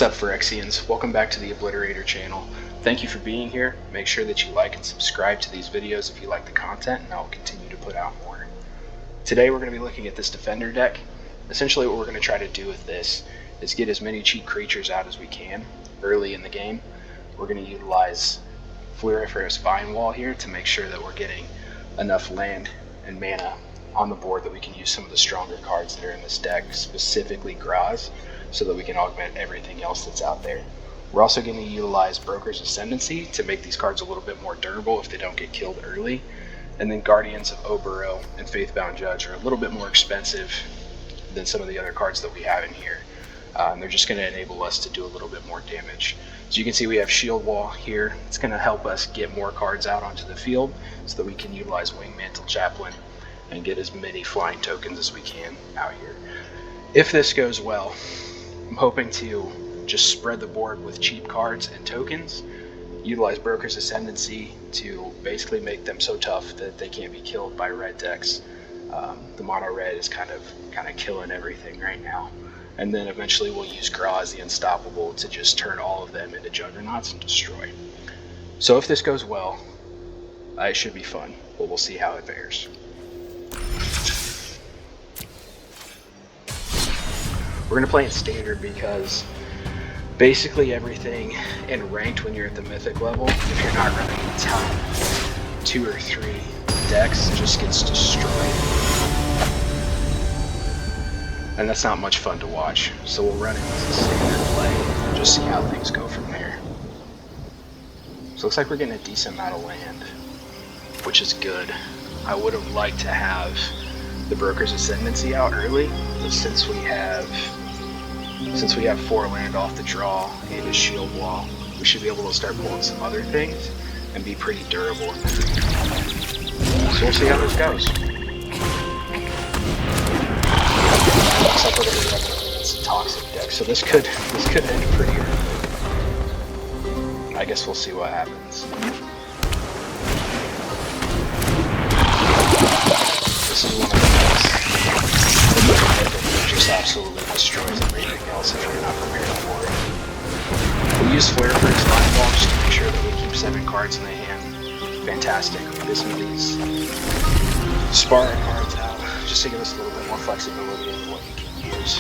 What's up, Phyrexians? Welcome back to the Obliterator channel. Thank you for being here. Make sure that you like and subscribe to these videos if you like the content, and I'll continue to put out more. Today we're going to be looking at this Defender deck. Essentially what we're going to try to do with this is get as many cheap creatures out as we can early in the game. We're going to utilize Floriferous Vine Wall here to make sure that we're getting enough land and mana on the board that we can use some of the stronger cards that are in this deck, specifically Graaz, so that we can augment everything else that's out there. We're also going to utilize Brokers Ascendancy to make these cards a little bit more durable if they don't get killed early. And then Guardians of Oboro and Faithbound Judge are a little bit more expensive than some of the other cards that we have in here. They're just going to enable us to do a little bit more damage. So you can see we have Shield Wall here. It's going to help us get more cards out onto the field so that we can utilize Wingmantle Chaplain and get as many flying tokens as we can out here. If this goes well, I'm hoping to just spread the board with cheap cards and tokens, utilize Brokers Ascendancy to basically make them so tough that they can't be killed by red decks. The mono red is kind of killing everything right now. And then eventually we'll use Graaz, the Unstoppable, to just turn all of them into Juggernauts and destroy. So if this goes well, it should be fun, but we'll see how it fares. We're going to play in Standard because basically everything in Ranked when you're at the Mythic level, if you're not running the top 2 or 3 decks, just gets destroyed. And that's not much fun to watch, so we'll run it as a Standard play and just see how things go from there. So it looks like we're getting a decent amount of land, which is good. I would have liked to have the Broker's Ascendancy out early, but since we have 4 land off the draw and a Shield Wall, we should be able to start pulling some other things and be pretty durable in the game. So we'll see how this goes. Looks like we're going to be running against a toxic deck, so this could end pretty early. I guess we'll see what happens. This is one of the decks that just absolutely destroys everything else if you're not prepared for it. We use Floriferous Vine Wall just to make sure that we keep 7 cards in the hand. Fantastic. We get some of these Spara cards out just to give us a little bit more flexibility in what you can use.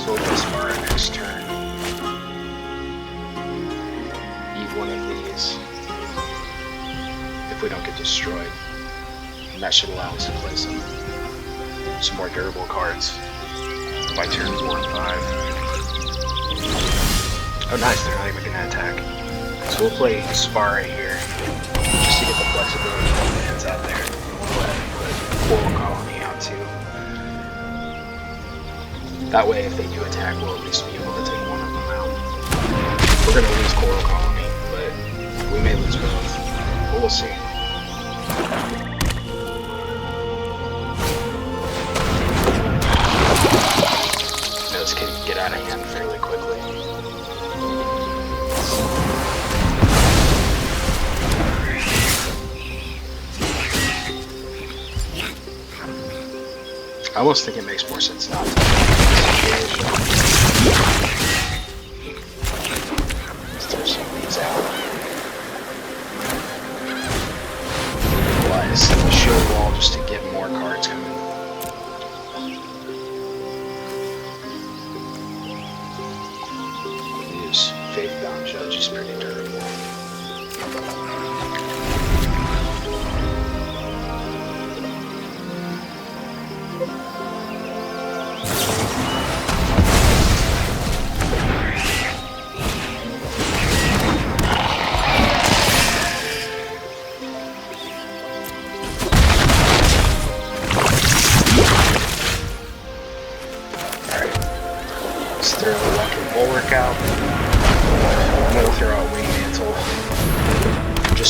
So we'll play Spara next turn. Eat one of these if we don't get destroyed. And that should allow us to play some more durable cards by turn 4 and 5. Oh nice, they're not even going to attack. So we'll play Spara here, just to get the flexibility of the lands out there. We'll go ahead and put Coral Colony out too. That way if they do attack, we'll at least be able to take one of them out. We're going to lose Coral Colony, but we may lose both. But we'll see. This can get out of hand fairly quickly. I almost think it makes more sense not to. Let's throw some of these out. Utilize the Shield Wall just to get more cards coming. Faithbound Judge is pretty durable. Alright, let's throw the Lucky Bulwark out. I'm going to throw out Wingmantle, just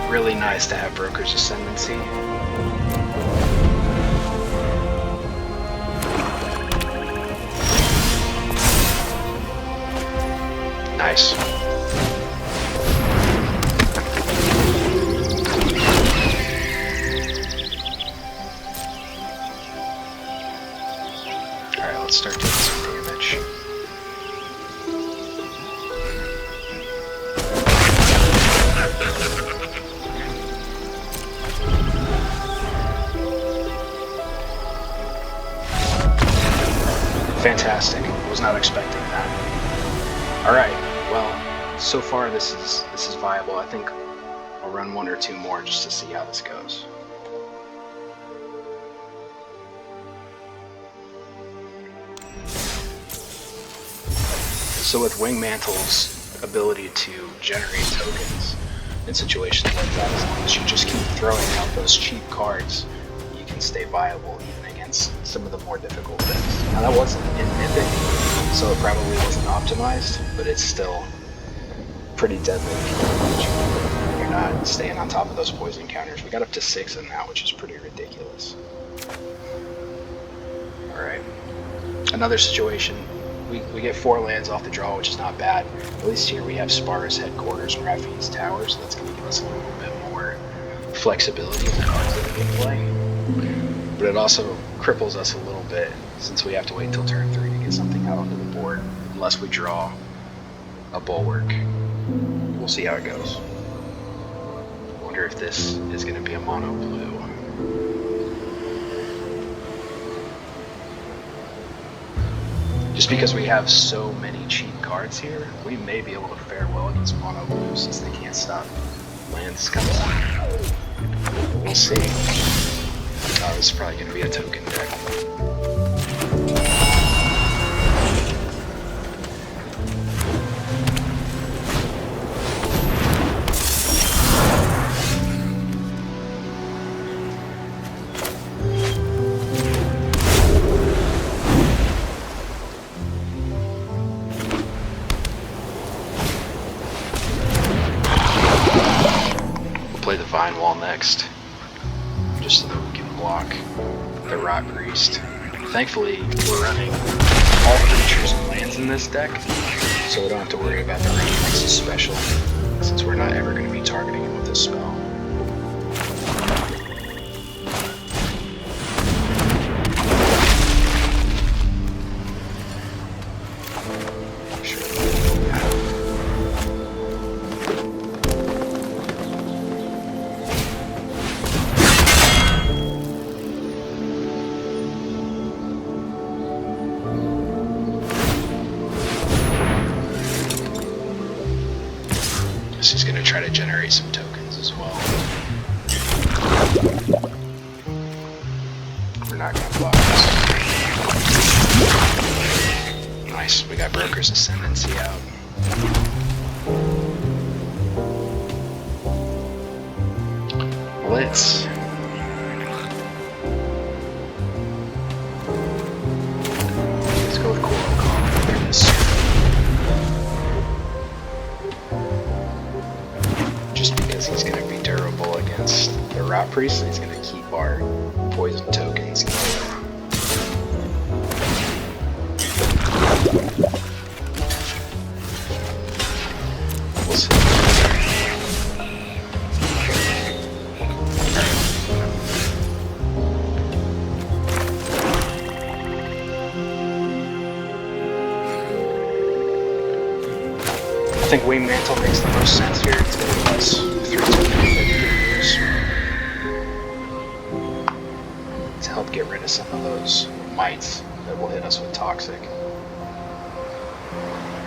really nice to have Brokers Ascendancy. Nice. Alright, let's start doing some damage. Fantastic. Was not expecting that. Alright, well, so far this is viable. I think I'll run one or two more just to see how this goes. So with Wingmantle's ability to generate tokens in situations like that, as long as you just keep throwing out those cheap cards, you can stay viable even against some of the more difficult things. Now that wasn't in Mythic, so it probably wasn't optimized, but it's still pretty deadly if you're not staying on top of those poison counters. We got up to 6 in that, which is pretty ridiculous. Alright, another situation. We get 4 lands off the draw, which is not bad. At least here we have Spar's Headquarters and Rafi's Towers, so that's going to give us a little bit more flexibility in the cards that we can play. But it also cripples us a little bit since we have to wait until turn 3 to get something out onto the board, unless we draw a Bulwark. We'll see how it goes. Wonder if this is going to be a mono blue. Just because we have so many cheap cards here, we may be able to fare well against mono blue since they can't stop lands coming out. We'll see. Oh, this is probably going to be a token deck. Play the Vine Wall next, just so that we can block the Rot Priest. Thankfully, we're running all creatures and lands in this deck, so we don't have to worry about the Remix special, since we're not ever going to be targeting him with this spell. He's going to try to generate some tokens as well. We're not going to block this. Nice, we got Brokers Ascendancy out. Let's go with Coral Collar for this. He's going to be durable against the Rot Priest, and he's going to keep our poison tokens. We'll see. I think Wingmantle makes the most sense here. It's going to give us 3 tokens that we can use to help get rid of some of those mites that will hit us with Toxic.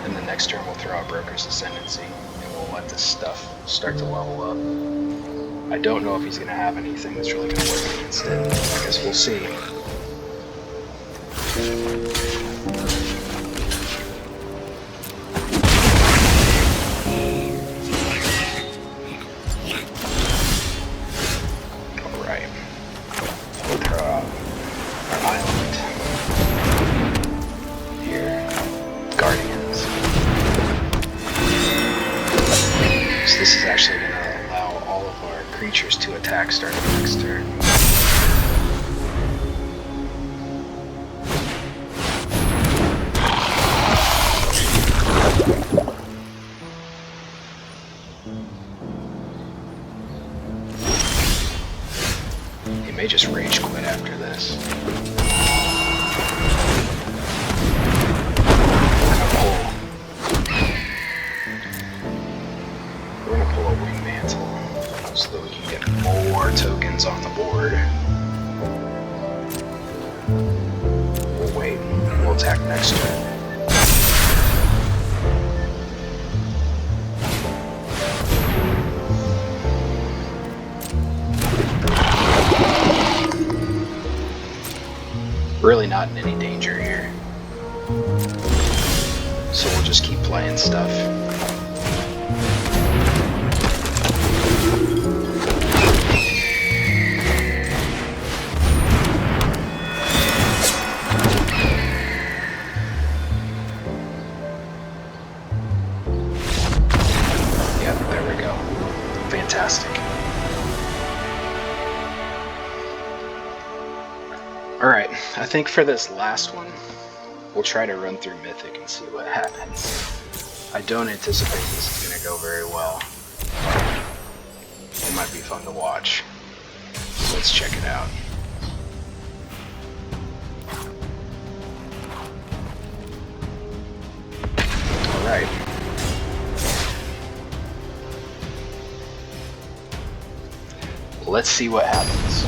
And the next turn we'll throw out Brokers Ascendancy, and we'll let this stuff start to level up. I don't know if he's going to have anything that's really going to work against it. I guess we'll see. This is actually going to allow all of our creatures to attack starting next turn. He may just rage quit after this. We're gonna pull a Wingmantle so that we can get more tokens on the board. We'll wait. We'll attack next turn. Really not in any danger here. So we'll just keep playing stuff. Yep, there we go. Fantastic. Alright, I think for this last one, we'll try to run through Mythic and see what happens. I don't anticipate this is going to go very well. It might be fun to watch. So let's check it out. Alright. Let's see what happens.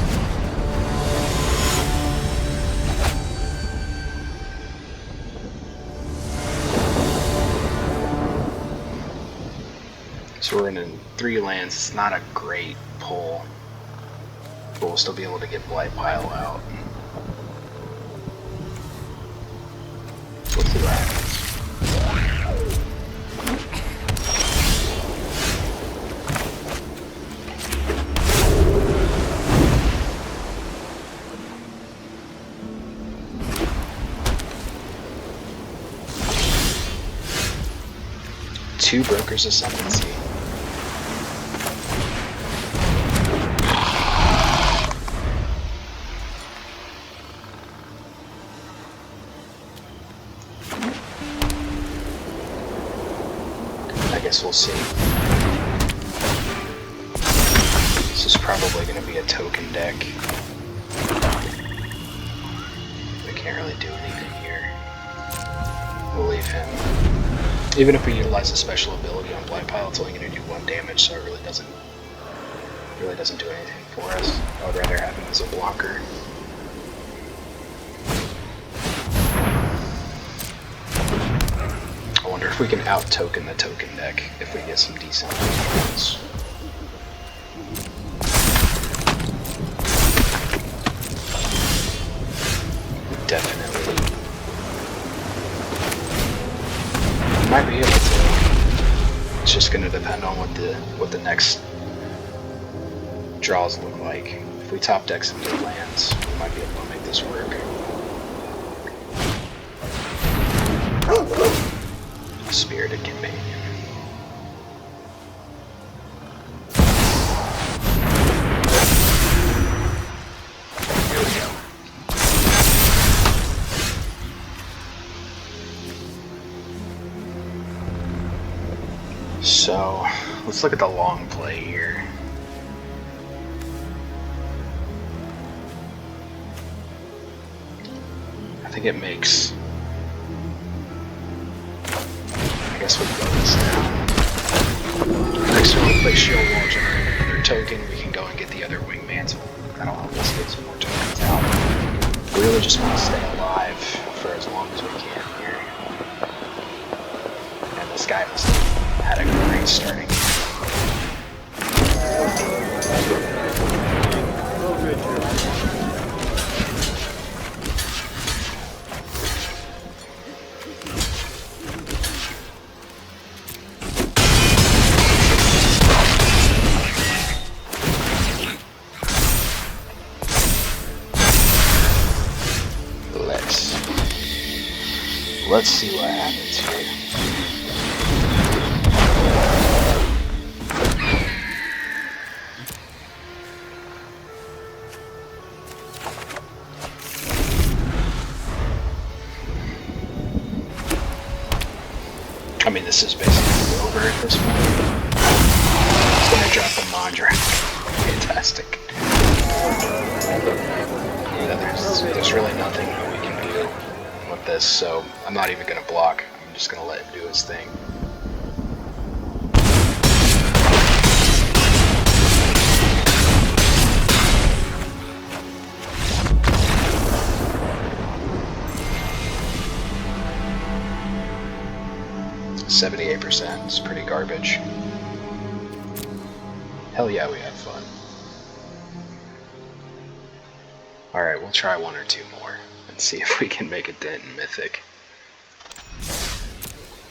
So we're in 3 lands. It's not a great pull, but we'll still be able to get Blight Pile out. We'll see what happens. Two Brokers Ascendancy. I guess we'll see. This is probably going to be a token deck. We can't really do anything here. We'll leave him. Even if we utilize a special ability on Blight Pile, it's only going to do 1 damage, so it really doesn't do anything for us. I would rather have him as a blocker. I wonder if we can out-token the token deck if we get some decent tokens. Definitely. Might be able to. It's just going to depend on what the next draws look like. If we top deck some good lands, we might be able to make this work. Spirited Companion. Here we go. So, let's look at the long play here. I think it makes... I guess we'll go this now. Next time we play Shield Wall, generate another token, we can go and get the other Wingmantle. That'll help us get some more tokens out. We really just want to stay alive for as long as we can here. And this guy must have had a great starting. Let's see what happens here. I mean, this is basically over at this point. It's gonna drop the Mandra. Fantastic. Yeah, there's really nothing that we can do with this, so I'm not even gonna block. I'm just gonna let him do his thing. %. It's pretty garbage. Hell yeah, we had fun. Alright, we'll try one or two more and see if we can make a dent in Mythic.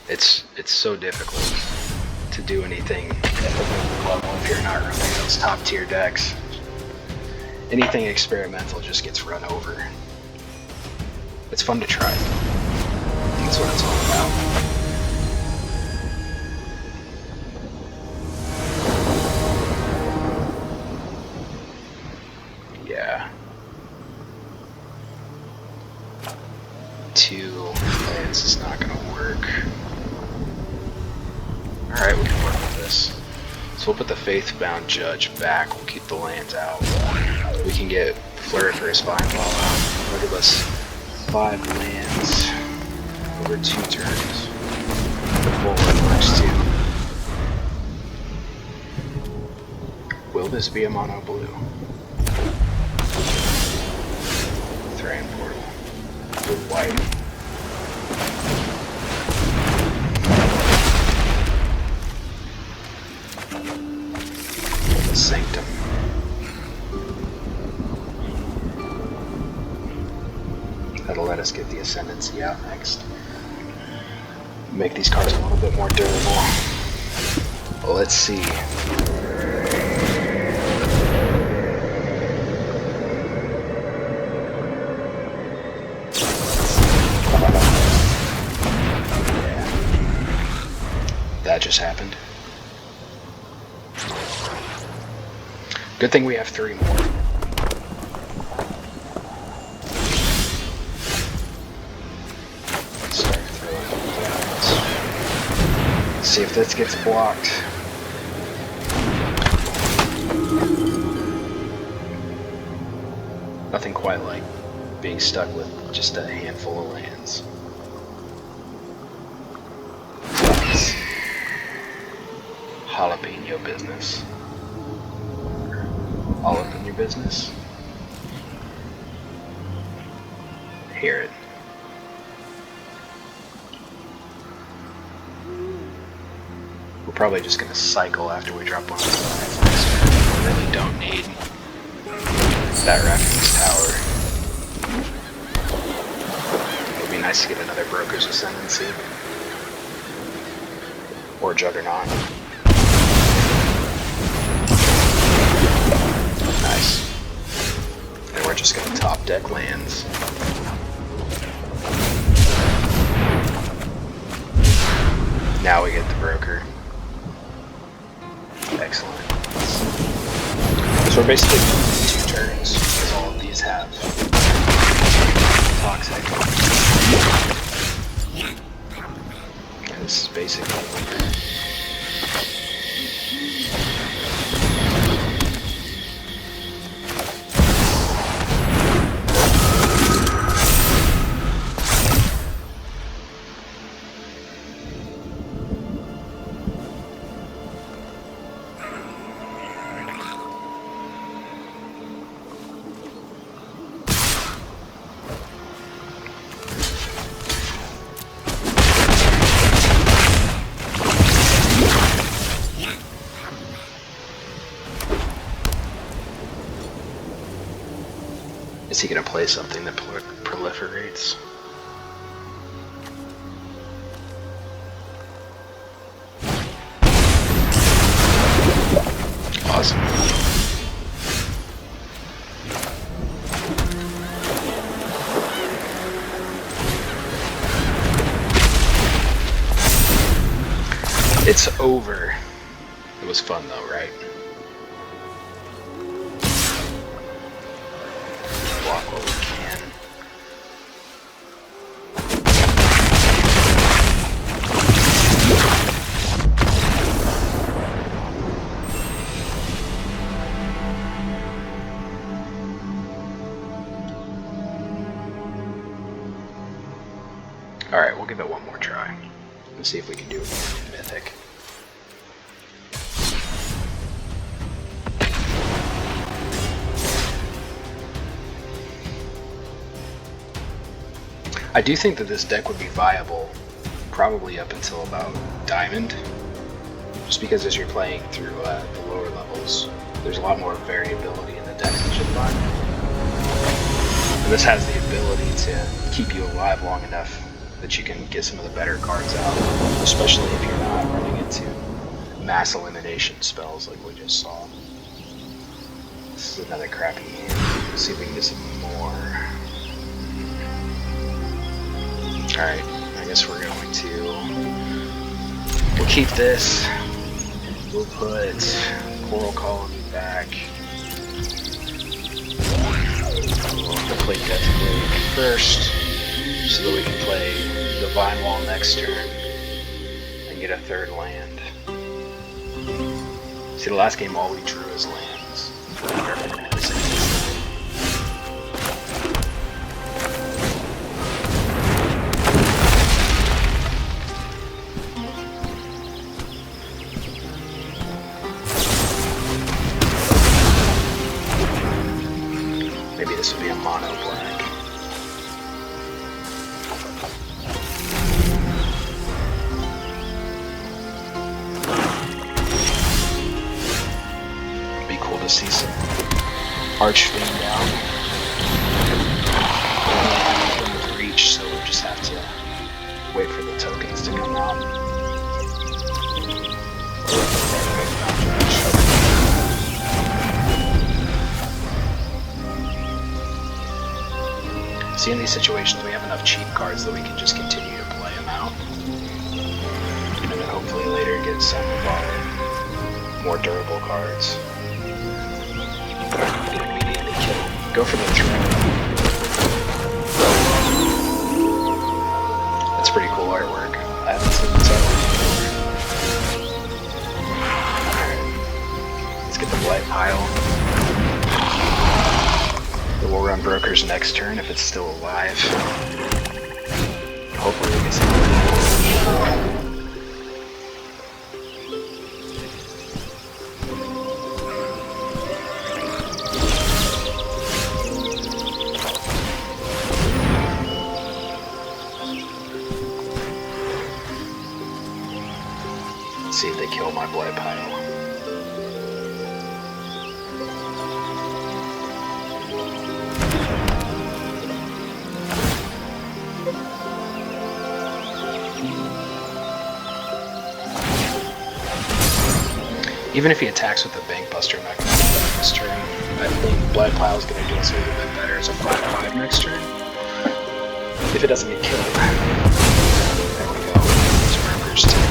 It's so difficult to do anything at the Mythic level if you're not running those top tier decks. Anything experimental just gets run over. It's fun to try. That's what it's all about. Yeah. 2 lands is not gonna work. Alright, we can work with this. So we'll put the Faithbound Judge back, we'll keep the lands out. We can get Floriferous Vine Ball out. Look at this. 5 lands over 2 turns. The full one works too. Will this be a mono blue? Thran Portal. With white. Sanctum. That'll let us get the Ascendancy out next. Make these cards a little bit more durable. Well, let's see. That just happened. Good thing we have 3 more. Start throwing down. Let's see if this gets blocked. Nothing quite like being stuck with just a handful of lands. Jalapeno business. All up in your business. Hear it. We're probably just gonna cycle after we drop one of the we really don't need that Ranked Tower. It would be nice to get another Brokers Ascendancy. Or Juggernaut. Nice. And we're just gonna top deck lands. Now we get the broker. Excellent. So we're basically doing 2 turns, because all of these have toxic. And this is basically over. Is he gonna play something that proliferates? Awesome. It's over. It was fun though, right? Block what we can. give it one more try. Let's see if we can do it in Mythic. I do think that this deck would be viable probably up until about Diamond, just because as you're playing through the lower levels, there's a lot more variability in the decks that you find. And this has the ability to keep you alive long enough that you can get some of the better cards out, especially if you're not running into mass elimination spells like we just saw. This is another crappy hand. Let's see if we can get some more. Alright, I guess we're going to... We'll keep this. We'll put Coral Colony back. We'll have to play Death Blade first, so that we can play Divine Wall next turn and get a third land. See, the last game all we drew as lands. Maybe this would be a mono black. It'd be cool to see some Archfiend down. With reach, so we'll just have to wait for the tokens to come out. See, in these situations, we have enough cheap cards that we can just continue to play them out. And then hopefully later get some of our more durable cards. Get immediately killed. Go for the throne. That's pretty cool artwork. I haven't seen this artwork before. Alright. Let's get the Blight Pile. We'll run Brokers next turn if it's still alive. Hopefully we can see Let's see if they kill my Blight Pile. Even if he attacks with the Bank Buster, I'm not going to do that this turn. I think Blight Pile is going to do us a little bit better as a 5/5 next turn. If it doesn't get killed. There we go. It's Brokers too.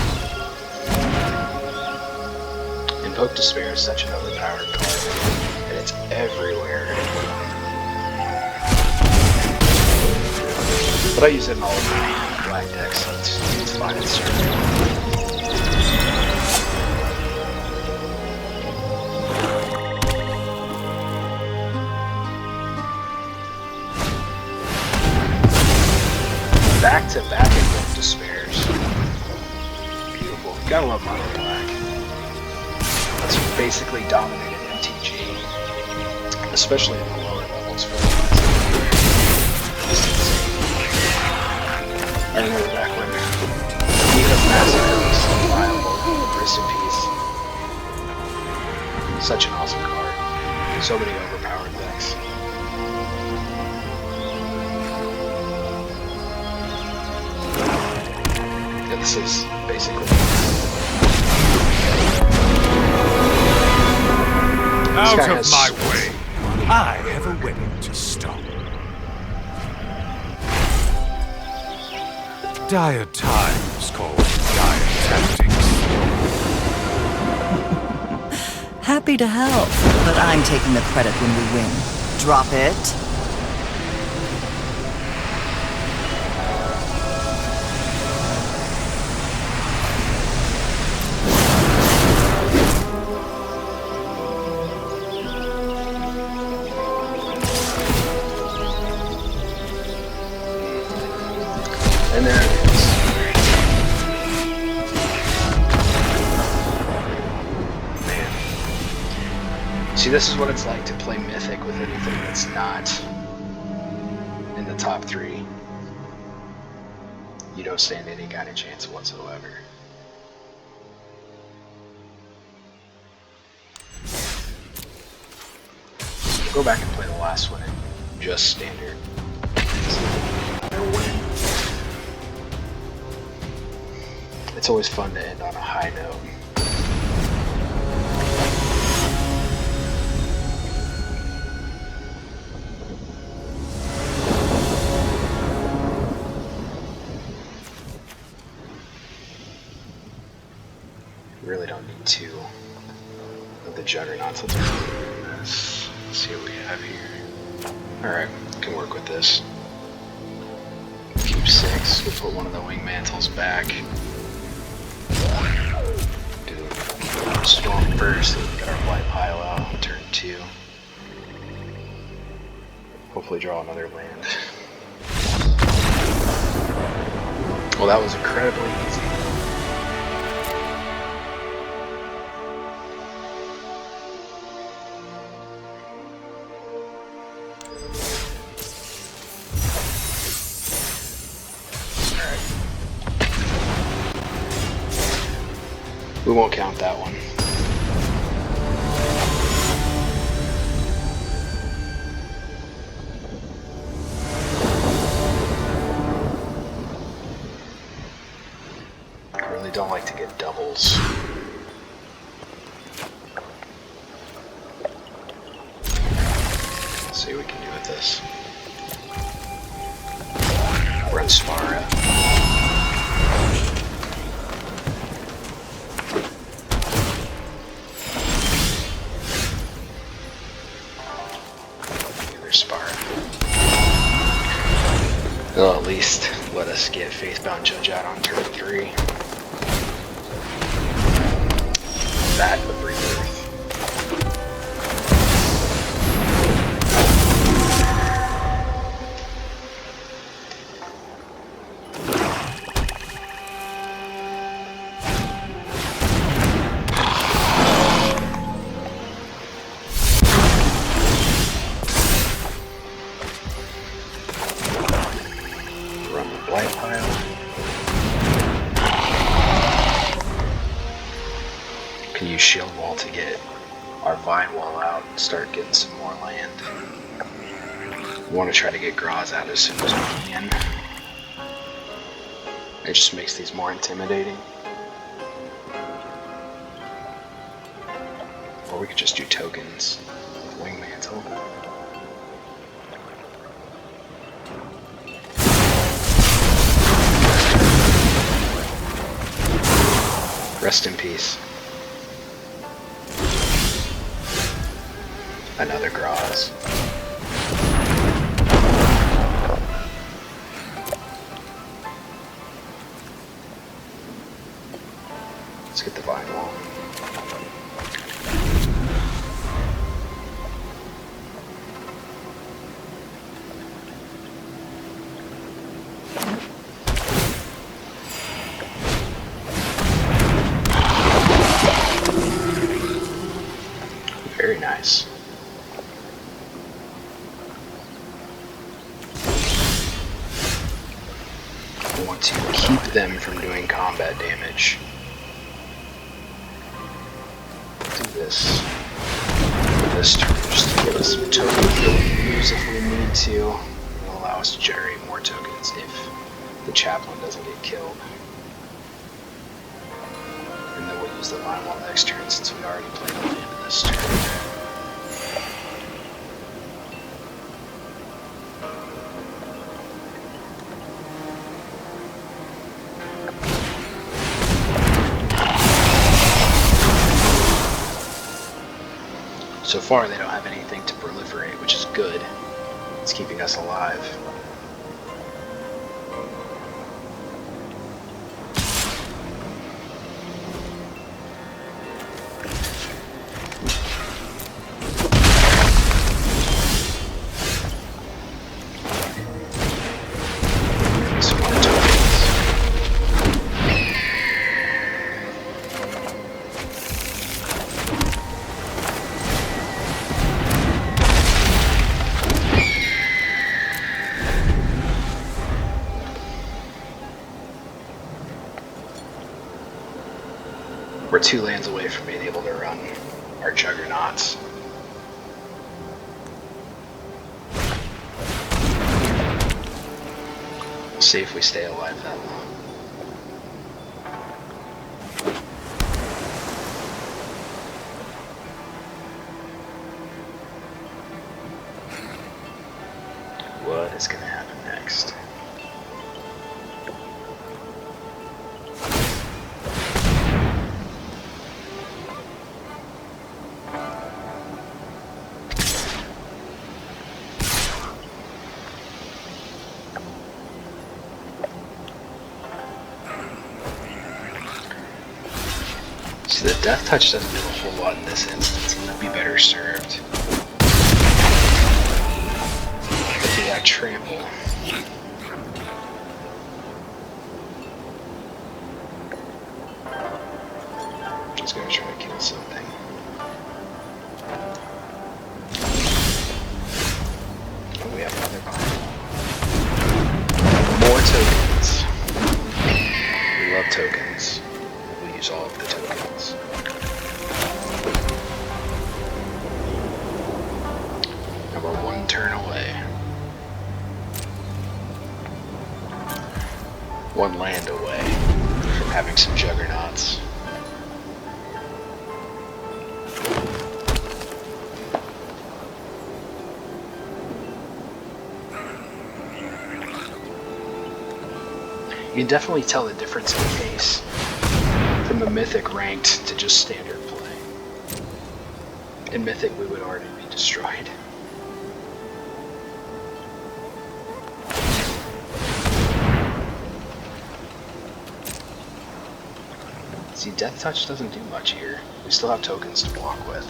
Invoke Despair is such an overpowered card, and it's everywhere. But I use it in all of my black decks, so it's fine. It's back-to-back Invoke Despairs. Beautiful. Gotta love mono black. That's basically dominated MTG, especially in the lower levels for the last year. I remember back when Eve Massacre was so viable. Rest in peace. Such an awesome card. So many overpowered decks. This is basically out of my way. I have a wedding to stop. Dire times call dire tactics. Happy to help, but I'm taking the credit when we win. Drop it. And there it is. See, this is what it's like to play Mythic with anything that's not in the top 3. You don't stand any kind of chance whatsoever. Go back and play the last one in just standard. It's always fun to end on a high note. Really don't need 2 of the Juggernauts. Let's see what we have here. Alright, can work with this. Keep 6. We'll put one of the Wingmantles back. Do Storm first, then get our Blight Pile out on turn 2. Hopefully draw another land. Well, that was incredibly easy. We won't count that one. I really don't like to get doubles. Let's see what we can do with this. Run Spara. They'll at least let us get Faithbound Judge out on turn 3. That would rebirth. Can use Shield Wall to get our Vine Wall out and start getting some more land. We want to try to get Graaz out as soon as we can. It just makes these more intimidating. Or we could just do tokens with Wingmantle. Rest in peace. Another Graaz. Let's get the Vine Wall. Very nice. I want to keep them from doing combat damage. Do this turn just to give us some tokens that we use if we need to. It'll allow us to generate more tokens if the Chaplain doesn't get killed. And then we'll use the Vine Wall next turn since we already played a land this turn. So far, they don't have anything to proliferate, which is good. It's keeping us alive. 2 lands away from being able to run our Juggernauts. We'll see if we stay alive that long. What is going to happen next? See, the Death Touch doesn't do a whole lot in this instance, and they'll be better served if we got Trample. Just gonna try to kill something. Oh, we have another bomb. More tokens. We love tokens. We'll use all of the tokens. And we're 1 turn away. 1 land away from having some Juggernauts. You can definitely tell the difference in pace from a Mythic ranked to just standard play. In Mythic we would already be destroyed. See, Death Touch doesn't do much here. We still have tokens to block with.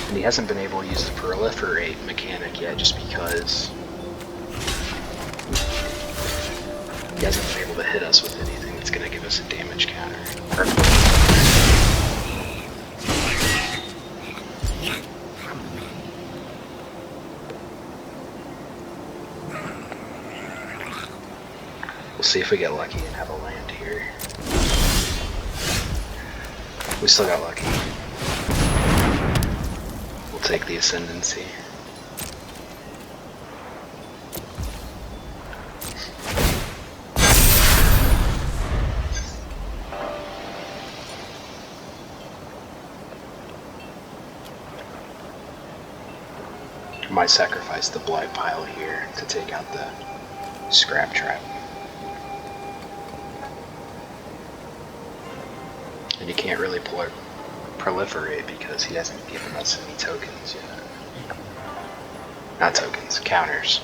And he hasn't been able to use the Proliferate mechanic yet just because he hasn't been able to hit us with anything that's going to give us a damage counter. We'll see if we get lucky and have a land here. We still got lucky. We'll take the Ascendancy. Might sacrifice the Blight Pile here to take out the Scrap Trap. And you can't really proliferate because he hasn't given us any tokens yet. Not tokens, counters.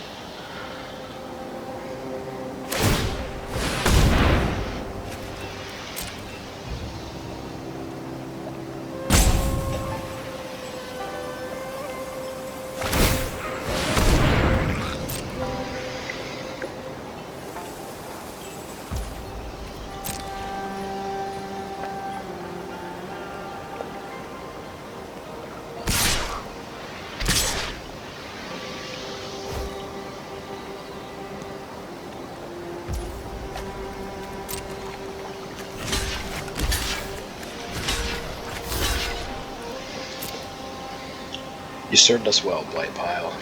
You served us well, Blight Pile.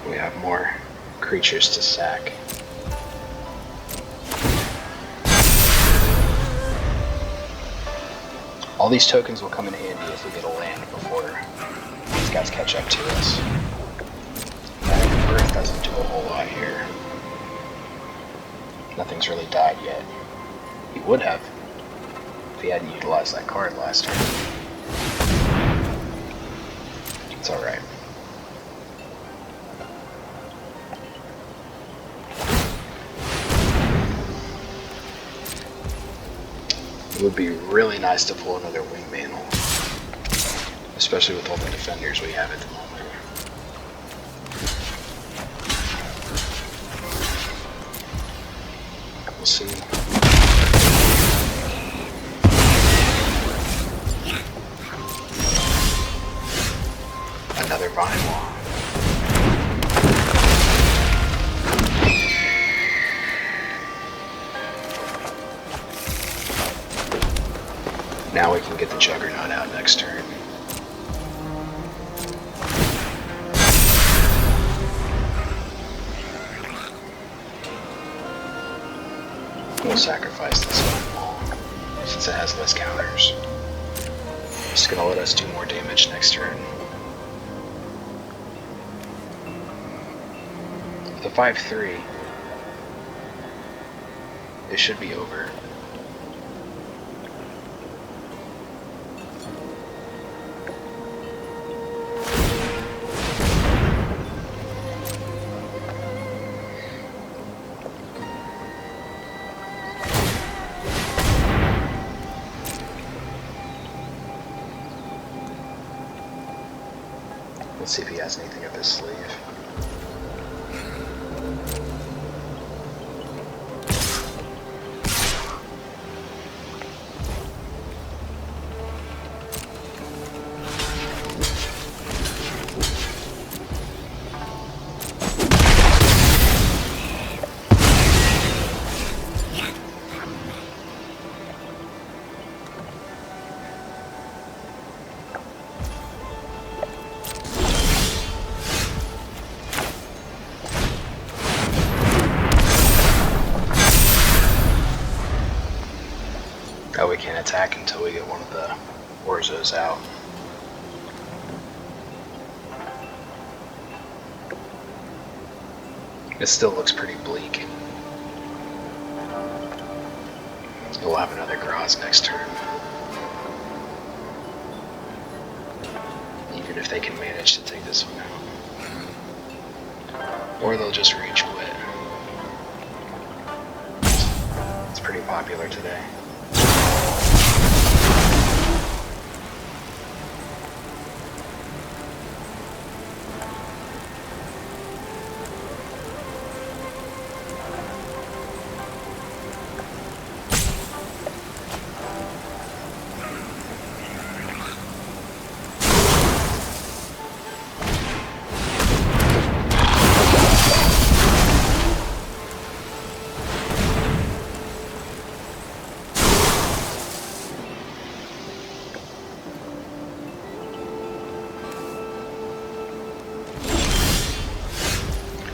We have more creatures to sack. All these tokens will come in handy if we get a land before these guys catch up to us. That Earth doesn't do a whole lot here. Nothing's really died yet. He would have if he hadn't utilized that card last turn. It's alright. It would be really nice to pull another Wingmantle. especially with all the defenders we have at the moment. We'll see. Another Vine Wall. Now we can get the Juggernaut out next turn. We'll sacrifice this Vine Wall since it has less counters. It's gonna let us do more damage next turn. The 5/3. It should be over. Let's see if he has anything up his sleeve. Oh, we can't attack until we get one of the Orzos out. It still looks pretty bleak. We'll have another Graaz next turn. Even if they can manage to take this one out. Or they'll just rage quit. It's pretty popular today.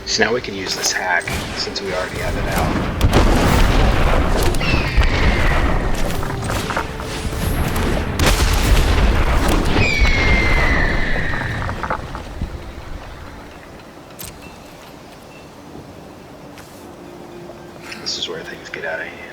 So now we can use this hack, since we already have it out. This is where things get out of hand.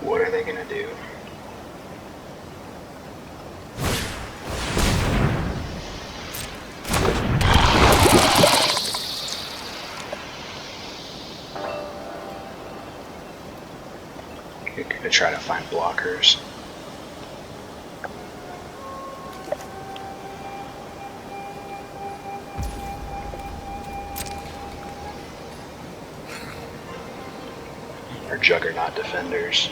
What are they gonna do? You're gonna try to find blockers. Or Juggernaut Defenders.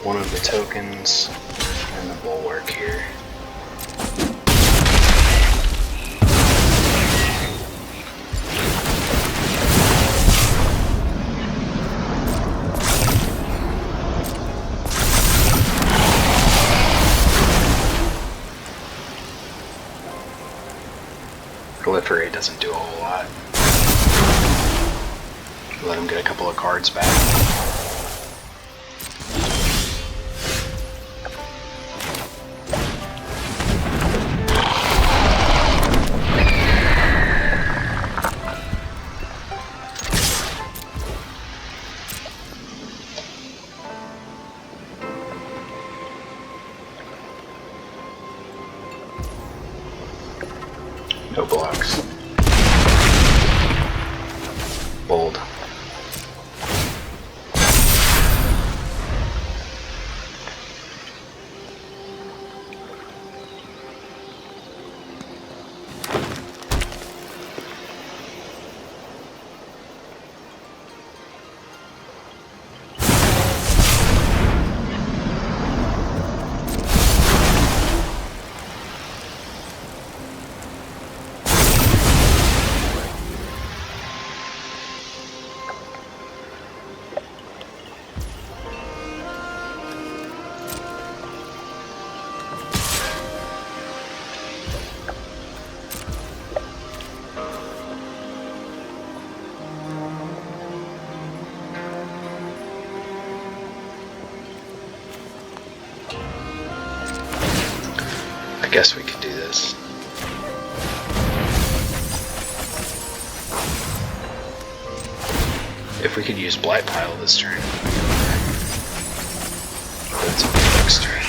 one of the tokens and the bulwark here. Proliferate doesn't do a whole lot. Let him get a couple of cards back. No blocks. Bold. I guess we could do this. If we could use Blight Pile this turn. That's the next turn.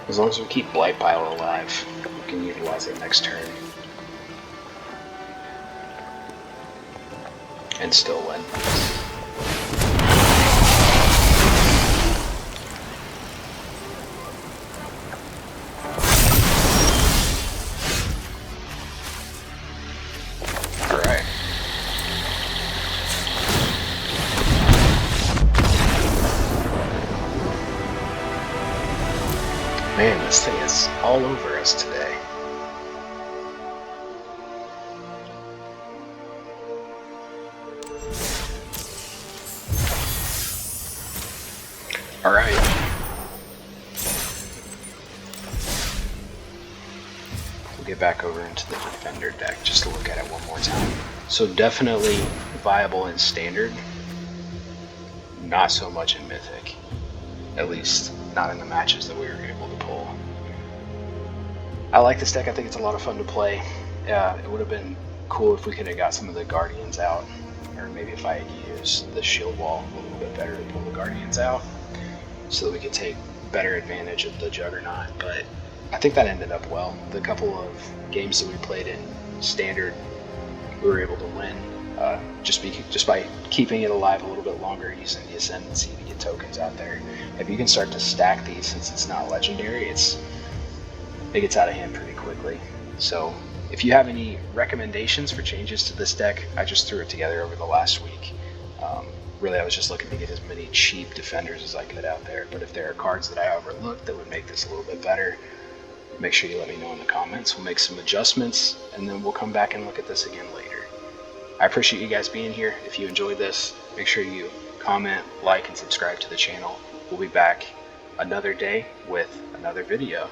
As long as we keep Blight Pile alive, we can utilize it next turn. And still win. Alright. Man, this thing is all over us today. Alright. We'll get back over into the Defender deck just to look at it one more time. So definitely viable in Standard. Not so much in Mythic. At least not in the matches that we were able to pull. I like this deck. I think it's a lot of fun to play. It would have been cool if we could have got some of the Guardians out, or maybe if I had used the Shield Wall a little bit better to pull the Guardians out, so that we could take better advantage of the Juggernaut. But I think that ended up well. The couple of games that we played in Standard, we were able to win just by keeping it alive a little bit longer, using the Ascendancy to get tokens out there. If you can start to stack these, since it's not legendary, it gets out of hand pretty quickly. So if you have any recommendations for changes to this deck, I just threw it together over the last week. Really, I was just looking to get as many cheap defenders as I could out there, but if there are cards that I overlooked that would make this a little bit better, make sure you let me know in the comments. We'll make some adjustments, and then we'll come back and look at this again later. I appreciate you guys being here. If you enjoyed this, make sure you comment, like, and subscribe to the channel. We'll be back another day with another video,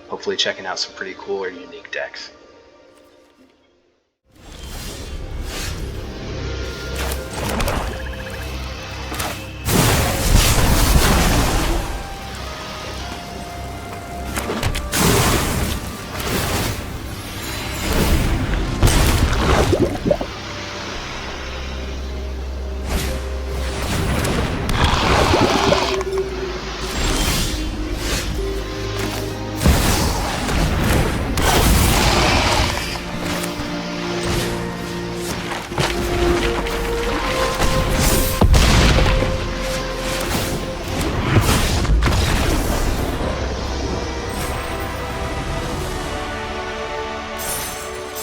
hopefully checking out some pretty cool or unique decks.